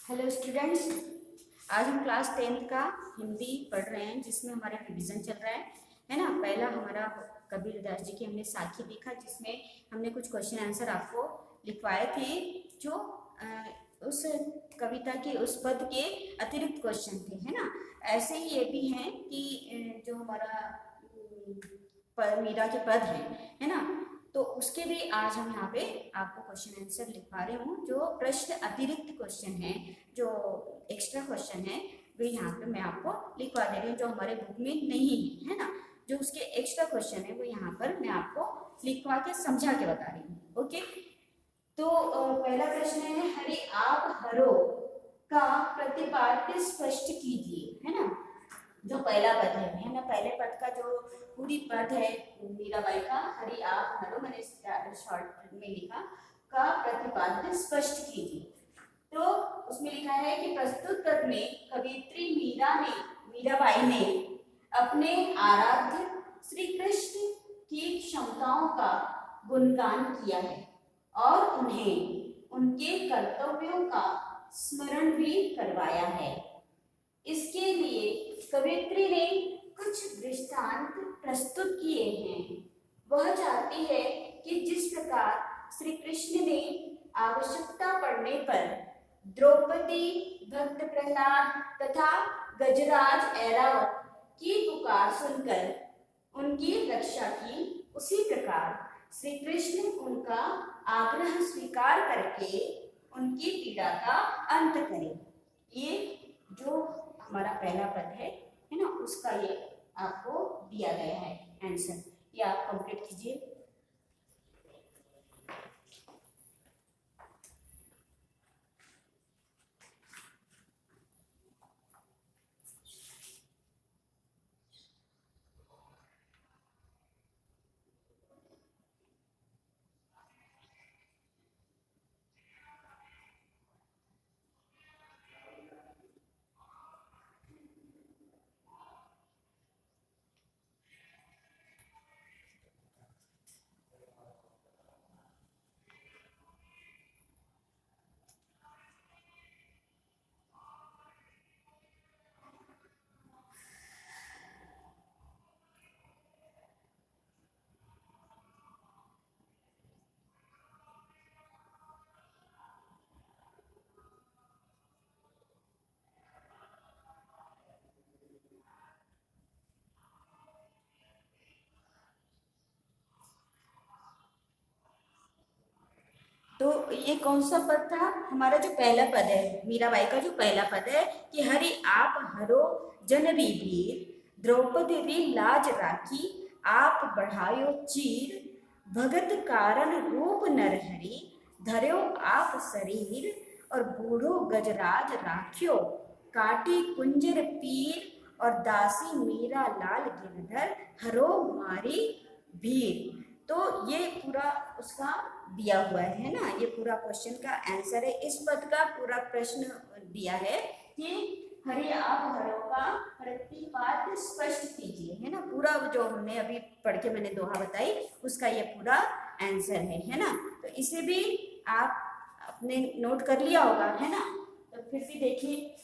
Hello students. आज हम class 10th का हिंदी पढ़ रहे हैं जिसमें हमारा रिवीजन चल रहा है ना। पहला हमारा कबीर दास जी की हमने साखी देखा जिसमें हमने कुछ क्वेश्चन आंसर आपको लिखवाए थे जो उस कविता के उस पद के अतिरिक्त क्वेश्चन थे, है ना। ऐसे ही ये भी हैं कि जो हमारा मीरा के पद हैं, है ना, तो उसके भी आज हम यहाँ पे आपको क्वेश्चन आंसर लिखवा रहे हूँ। जो प्रश्न अतिरिक्त क्वेश्चन है, जो एक्स्ट्रा क्वेश्चन है, वे यहाँ पे मैं आपको लिखवा दे रही हूँ जो हमारे बुक में नहीं है ना। जो उसके एक्स्ट्रा क्वेश्चन है वो यहाँ पर मैं आपको लिखवा के समझा के बता रही हूँ। ओके, तो पहला प्रश्न है, हरि आप हरो का प्रतिपाद्य स्पष्ट कीजिए, है ना। जो पहला पद है ना, पहले पद का जो पूरी पद है मीराबाई का, हरि आप हरो, मैंने शॉर्ट में लिखा, का प्रतिपाद्य स्पष्ट कीजिए। तो उसमें लिखा है कि प्रस्तुत पद में कवियत्री मीराबाई ने अपने आराध्य श्री कृष्ण की क्षमताओं का गुणगान किया है और उन्हें उनके कर्तव्यों का स्मरण भी करवाया है। इसके लिए कवियत्री ने कुछ दृष्टांत प्रस्तुत किए हैं। वह चाहती है कि जिस प्रकार श्री कृष्ण ने आवश्यकता पड़ने पर द्रौपदी, भक्त प्रहलाद तथा गजराज ऐरावत की पुकार सुनकर उनकी रक्षा की, उसी प्रकार श्री कृष्ण उनका आग्रह स्वीकार करके उनकी पीड़ा का अंत करें। ये जो हमारा पहला पद है ना, उसका ये आपको दिया गया है आंसर। ये आप कंप्लीट कीजिए। तो ये कौन सा पद था? हमारा जो पहला पद है, मीराबाई का जो पहला पद है कि हरि आप हरो जनरी वीर, द्रौपदी री लाज राखी, आप बढ़ायो चीर, भगत कारण रूप नरहरि, धर्यो आप शरीर, और बूढ़ो गजराज राख्यो, काटी कुंजर पीर, और दासी मीरा लाल गिरधर, हरो मारी भीर। तो ये पूरा उसका दिया हुआ है ना, ये पूरा क्वेश्चन का आंसर है। इस पद का पूरा प्रश्न दिया है कि हरि आप हरो का प्रतिपाद्य स्पष्ट कीजिए, है ना। पूरा जो हमने अभी पढ़ के मैंने दोहा बताई उसका ये पूरा आंसर है ना। तो इसे भी आप अपने नोट कर लिया होगा, है ना। तो फिर भी देखिए,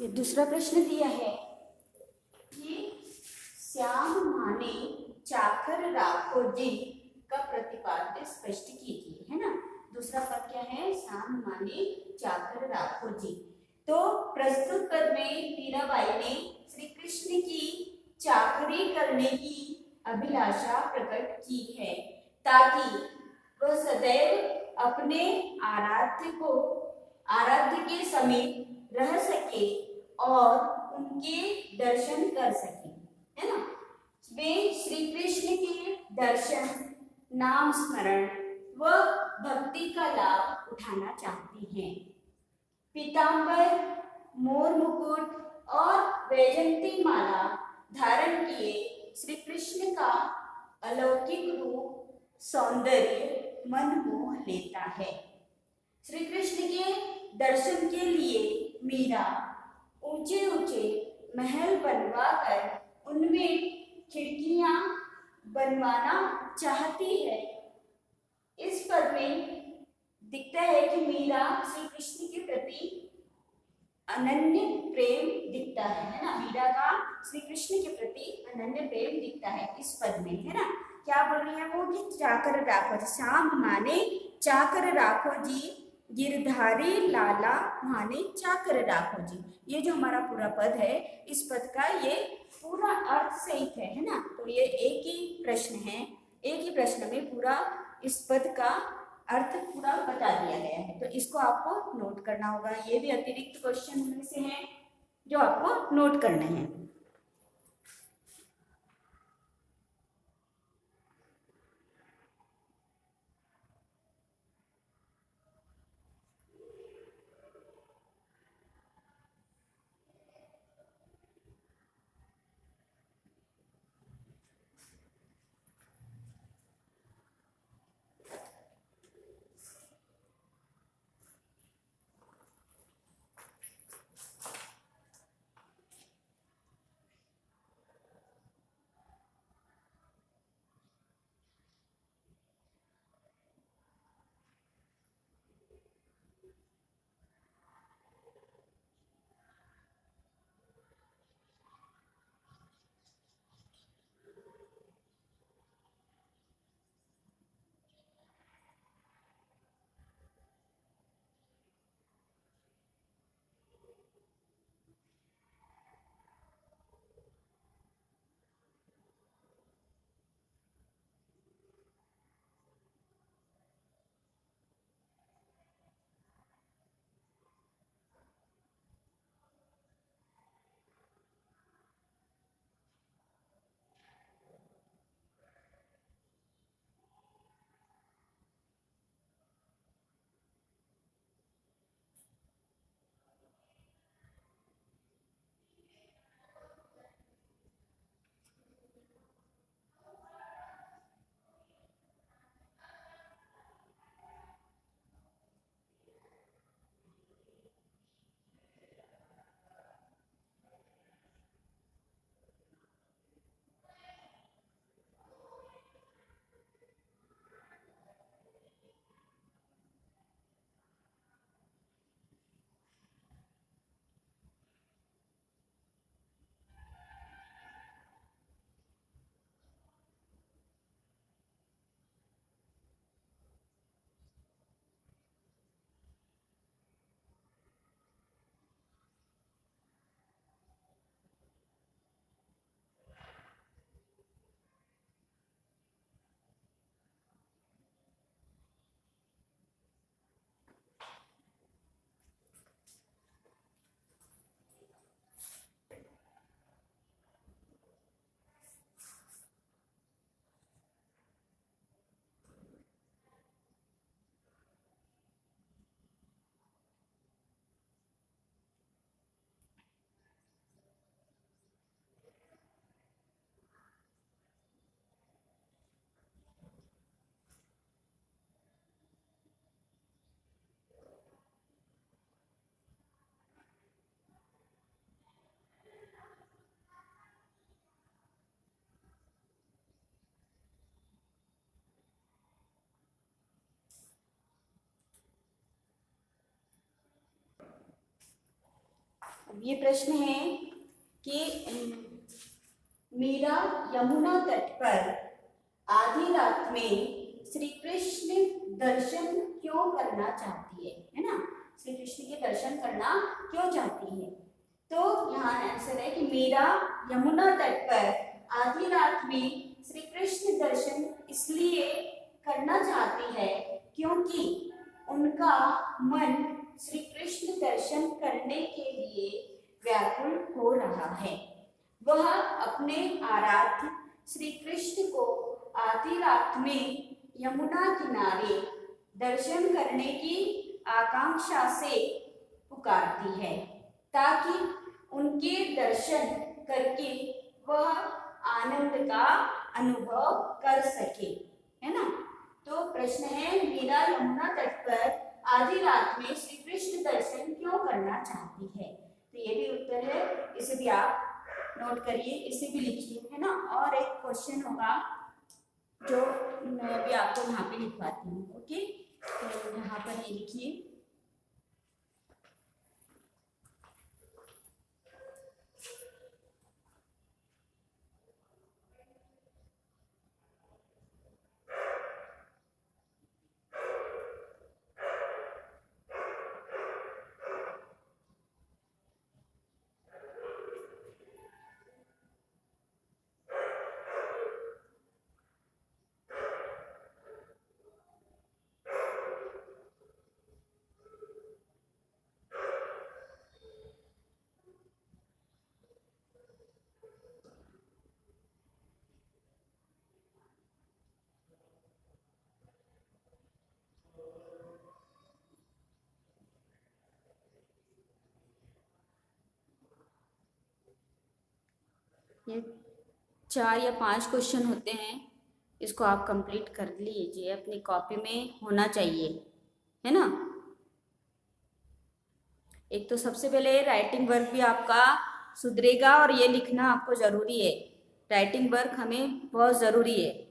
ये दूसरा प्रश्न दिया है कि श्याम माने चाकर राखो जी का प्रतिपाद्य स्पष्ट कीजिए, है ना। दूसरा पद क्या है? श्याम माने चाकर राखो जी। तो प्रस्तुत पद में मीराबाई ने श्री कृष्ण की चाकरी करने की अभिलाषा प्रकट की है ताकि वह सदैव अपने आराध्य के समीप रह सके और उनके दर्शन कर सके, है ना। वे श्री कृष्ण के दर्शन, नाम स्मरण व भक्ति का लाभ उठाना चाहती हैं। पीतांबर, मोर मुकुट और वैजंती माला धारण किए श्री कृष्ण का अलौकिक रूप सौंदर्य मन मोह लेता है। श्री कृष्ण के दर्शन के लिए मीरा ऊंचे ऊंचे महल बनवा कर उनमें खिड़कियां बनवाना चाहती है। इस पद में दिखता है कि मीरा श्री कृष्ण के प्रति अनन्य प्रेम दिखता है ना। मीरा का श्री कृष्ण के प्रति अनन्य प्रेम दिखता है इस पद में, है ना। क्या बोल रही है वो कि चाकर राखो, श्याम माने चाकर राखो जी, गिरधारी लाला माने चाकर राखो जी। ये जो हमारा पूरा पद है, इस पद का ये पूरा अर्थ सहित है ना। तो ये एक ही प्रश्न है, एक ही प्रश्न में पूरा इस पद का अर्थ पूरा बता दिया गया है। तो इसको आपको नोट करना होगा। ये भी अतिरिक्त क्वेश्चन में से हैं जो आपको नोट करने हैं। ये प्रश्न है कि मीरा यमुना तट पर आधी रात में श्री कृष्ण दर्शन क्यों करना चाहती है ना। श्री कृष्ण के दर्शन करना क्यों चाहती है। तो यहाँ आंसर है कि मीरा यमुना तट पर आधी रात में श्री कृष्ण दर्शन इसलिए करना चाहती है क्योंकि उनका मन श्री कृष्ण दर्शन करने के लिए व्याकुल हो रहा है। वह अपने आराध्य श्री कृष्ण को आधी रात में यमुना किनारे दर्शन करने की आकांक्षा से पुकारती है ताकि उनके दर्शन करके वह आनंद का अनुभव कर सके, है ना। तो प्रश्न है मीरा यमुना तट पर आधी रात में श्री कृष्ण दर्शन क्यों करना चाहती है। तो ये भी उत्तर है, इसे भी आप नोट करिए, इसे भी लिखिए, है ना। और एक क्वेश्चन होगा जो मैं भी आपको यहाँ पे लिखवाती हूँ। ओके, तो यहाँ पर ये लिखिए। ये 4 या 5 क्वेश्चन होते हैं, इसको आप कंप्लीट कर लीजिए, अपनी कॉपी में होना चाहिए, है ना। एक तो सबसे पहले राइटिंग वर्क भी आपका सुधरेगा, और ये लिखना आपको ज़रूरी है। राइटिंग वर्क हमें बहुत ज़रूरी है।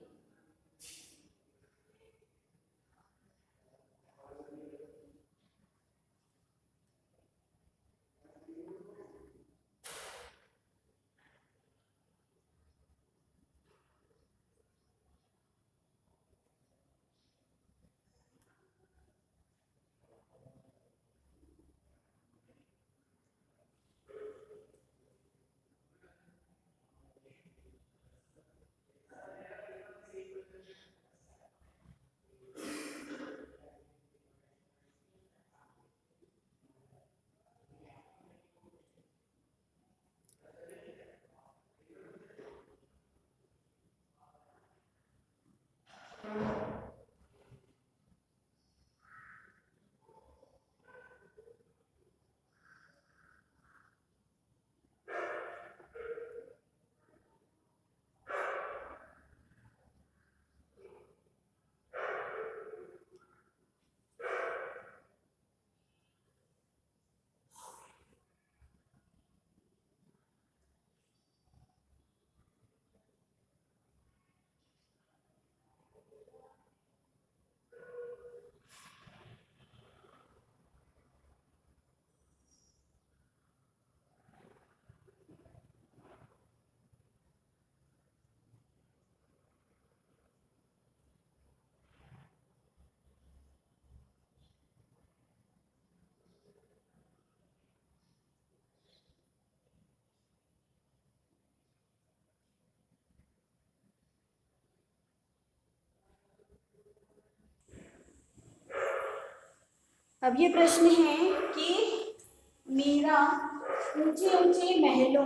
अब ये प्रश्न है कि मीरा ऊंचे ऊंचे महलों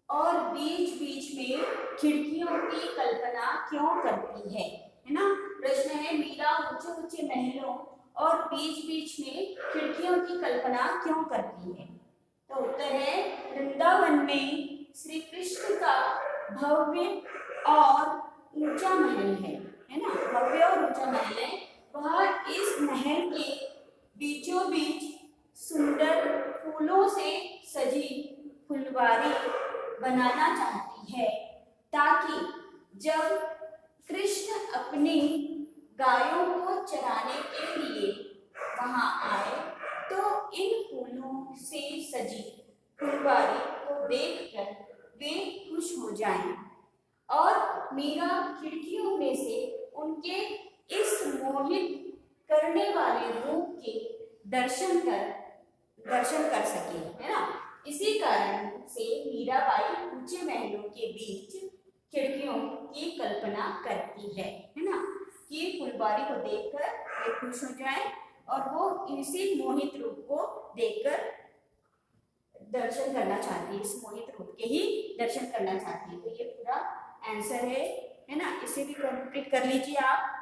और बीच बीच में खिड़कियों की कल्पना क्यों करती है ना। प्रश्न है, मीरा ऊंचे ऊंचे महलों और बीच बीच में खिड़कियों की कल्पना क्यों करती है। तो उत्तर है, वृंदावन में श्री कृष्ण का भव्य और ऊंचा महल है ना। भव्य और ऊंचा महल है, वह इस महल के बीचों बीच सुंदर फूलों से सजी फुलवारी बनाना चाहती है, ताकि जब कृष्ण अपनी गायों को चराने के लिए वहां आए तो इन फूलों से सजी फुलवारी को देखकर वे खुश हो जाएं और मीरा खिड़कियों में से उनके इस मोहित करने वाले रूप के दर्शन कर सके, है ना। इसी कारण से मीराबाई ऊंचे महलों के बीच खिड़कियों की कल्पना करती है ना, कि फुलबारी को देखकर वे खुश हो जाए और वो इसी मोहित रूप को देखकर दर्शन करना चाहती है, इस मोहित रूप के ही दर्शन करना चाहती है। तो ये पूरा आंसर है ना। इसे भी कंप्लीट कर लीजिए आप।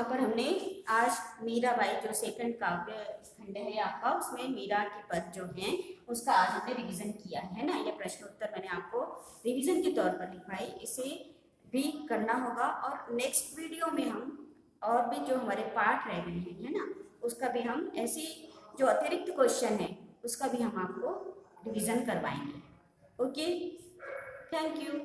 यहाँ पर हमने आज मीराबाई जो सेकंड काव्य खंड है आपका, उसमें मीरा के पद जो हैं उसका आज हमने रिवीजन किया है ना। ये प्रश्न उत्तर मैंने आपको रिवीजन के तौर पर लिखवाई, इसे भी करना होगा। और नेक्स्ट वीडियो में हम और भी जो हमारे पार्ट रह गए हैं है ना, उसका भी हम ऐसी जो अतिरिक्त क्वेश्चन है उसका भी हम आपको रिवीजन करवाएंगे। Okay, thank you.